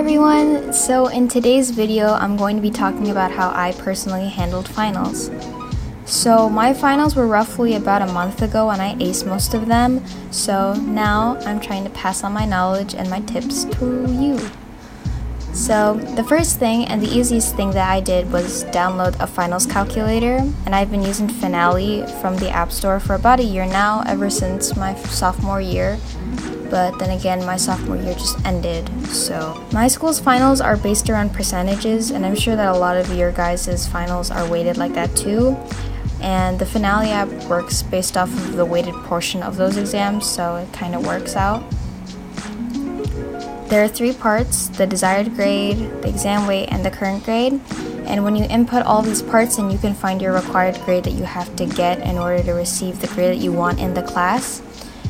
everyone! So in today's video, I'm going to be talking about how I personally handled finals. So my finals were roughly about a month ago and I aced most of them, so now I'm trying to pass on my knowledge and my tips to you. So the first thing and the easiest thing that I did was download a finals calculator, and I've been using Finale from the App Store for about a year now, ever since my sophomore year. But then again, my sophomore year just ended, so. My school's finals are based around percentages, and I'm sure that a lot of your guys' finals are weighted like that too. And the Finale app works based off of the weighted portion of those exams, so it kind of works out. There are 3 parts: the desired grade, the exam weight, and the current grade. And when you input all these parts in, you can find your required grade that you have to get in order to receive the grade that you want in the class.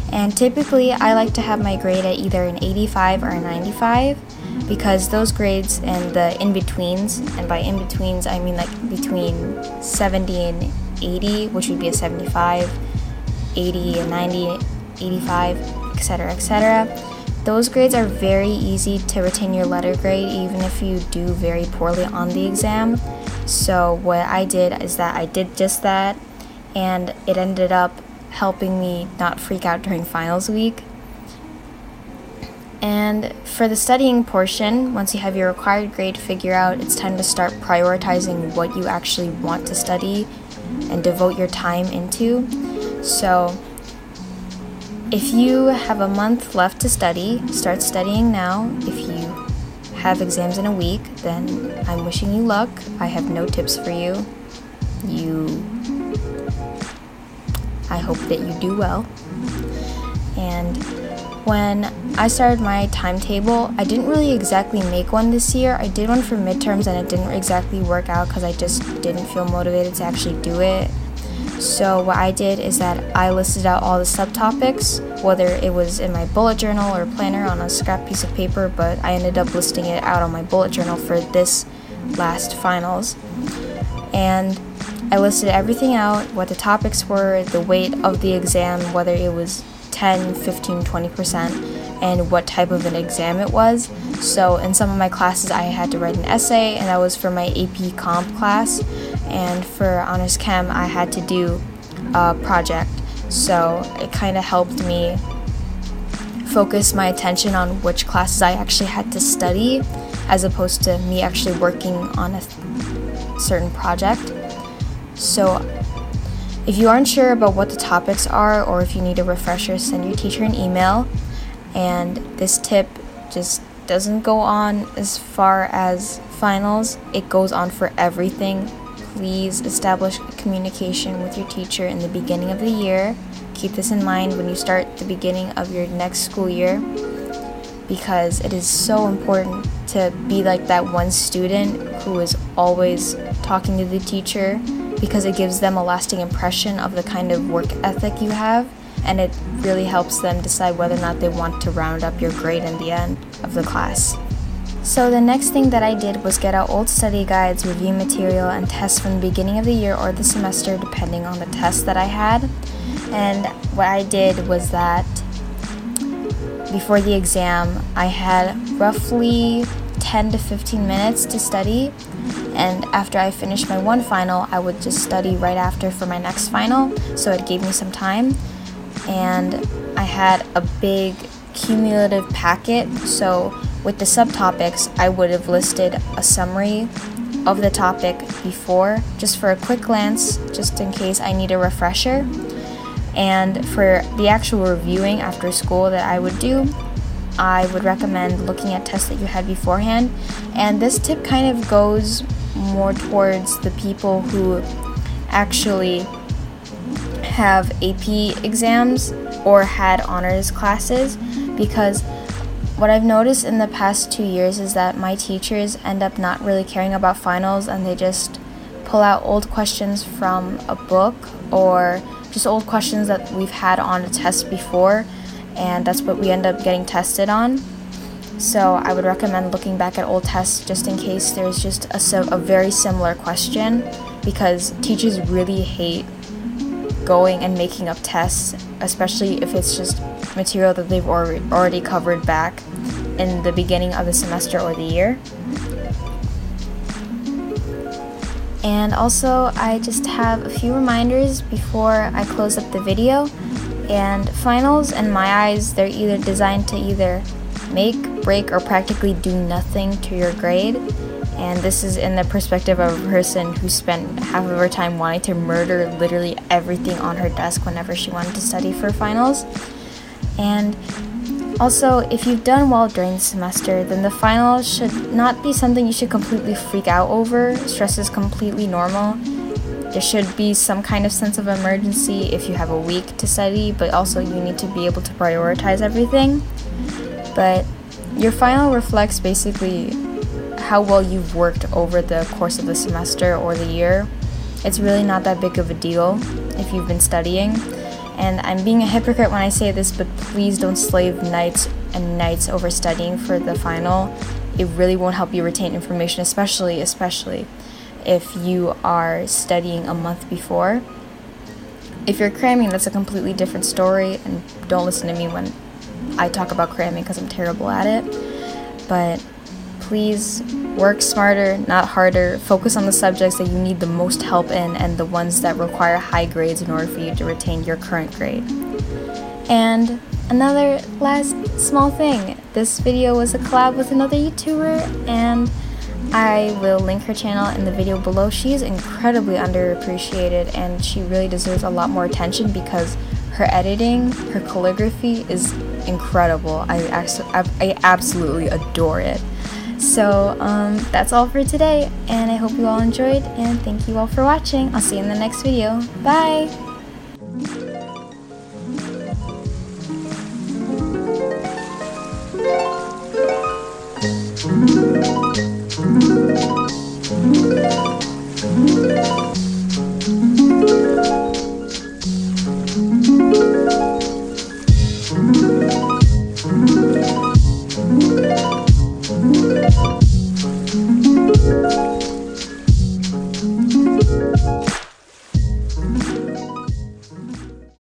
And typically, I like to have my grade at either an 85 or a 95, because those grades and the in-betweens, and by in-betweens I mean like between 70 and 80, which would be a 75, 80, a 90, 85, etc., etc. Those grades are very easy to retain your letter grade even if you do very poorly on the exam. So what I did is that I did just that, and it ended up helping me not freak out during finals week. And for the studying portion, once you have your required grade figured out, it's time to start prioritizing what you actually want to study and devote your time into. So if you have a month left to study, start studying now. If you have exams in a week, then I'm wishing you luck. I have no tips for you. I hope that you do well. And when I started my timetable, I didn't really exactly make one this year. I did one for midterms and it didn't exactly work out because I just didn't feel motivated to actually do it. So what I did is that I listed out all the subtopics, whether it was in my bullet journal or planner on a scrap piece of paper, but I ended up listing it out on my bullet journal for this last finals. And I listed everything out, what the topics were, the weight of the exam, whether it was 10, 15, 20%, and what type of an exam it was. So in some of my classes I had to write an essay, and that was for my AP Comp class, and for Honors Chem I had to do a project. So it kind of helped me focus my attention on which classes I actually had to study, as opposed to me actually working on a certain project. So if you aren't sure about what the topics are, or if you need a refresher, send your teacher an email. And this tip just doesn't go on as far as finals, it goes on for everything. Please establish communication with your teacher in the beginning of the year. Keep this in mind when you start the beginning of your next school year, because it is so important to be like that one student who is always talking to the teacher, because it gives them a lasting impression of the kind of work ethic you have, and it really helps them decide whether or not they want to round up your grade in the end of the class. So the next thing that I did was get out old study guides, review material, and tests from the beginning of the year or the semester, depending on the test that I had. And what I did was that before the exam, I had roughly 10 to 15 minutes to study, and after I finished my one final, I would just study right after for my next final, so it gave me some time. And I had a big cumulative packet, so with the subtopics, I would have listed a summary of the topic before, just for a quick glance, just in case I need a refresher. And for the actual reviewing after school that I would do, I would recommend looking at tests that you had beforehand. And this tip kind of goes more towards the people who actually have AP exams or had honors classes, because what I've noticed in the past 2 years is that my teachers end up not really caring about finals, and they just pull out old questions from a book or just old questions that we've had on a test before, and that's what we end up getting tested on. So I would recommend looking back at old tests just in case there's just a very similar question, because teachers really hate going and making up tests, especially if it's just material that they've already covered back in the beginning of the semester or the year. And also, I just have a few reminders before I close up the video. And finals, in my eyes, they're either designed to either make, break, or practically do nothing to your grade. And this is in the perspective of a person who spent half of her time wanting to murder literally everything on her desk whenever she wanted to study for finals. And also, if you've done well during the semester, then the finals should not be something you should completely freak out over. Stress is completely normal. There should be some kind of sense of emergency if you have a week to study, but also you need to be able to prioritize everything. But your final reflects basically how well you've worked over the course of the semester or the year. It's really not that big of a deal if you've been studying. And I'm being a hypocrite when I say this, but please don't slave nights and nights over studying for the final. It really won't help you retain information, especially if you are studying a month before. If you're cramming, that's a completely different story, and don't listen to me when I talk about cramming because I'm terrible at it. But please work smarter, not harder. Focus on the subjects that you need the most help in and the ones that require high grades in order for you to retain your current grade. And another last small thing. This video was a collab with another YouTuber, and I will link her channel in the video below. She is incredibly underappreciated, and she really deserves a lot more attention because her editing, her calligraphy is incredible. I absolutely adore it. So that's all for today, and I hope you all enjoyed, and thank you all for watching. I'll see you in the next video. Bye!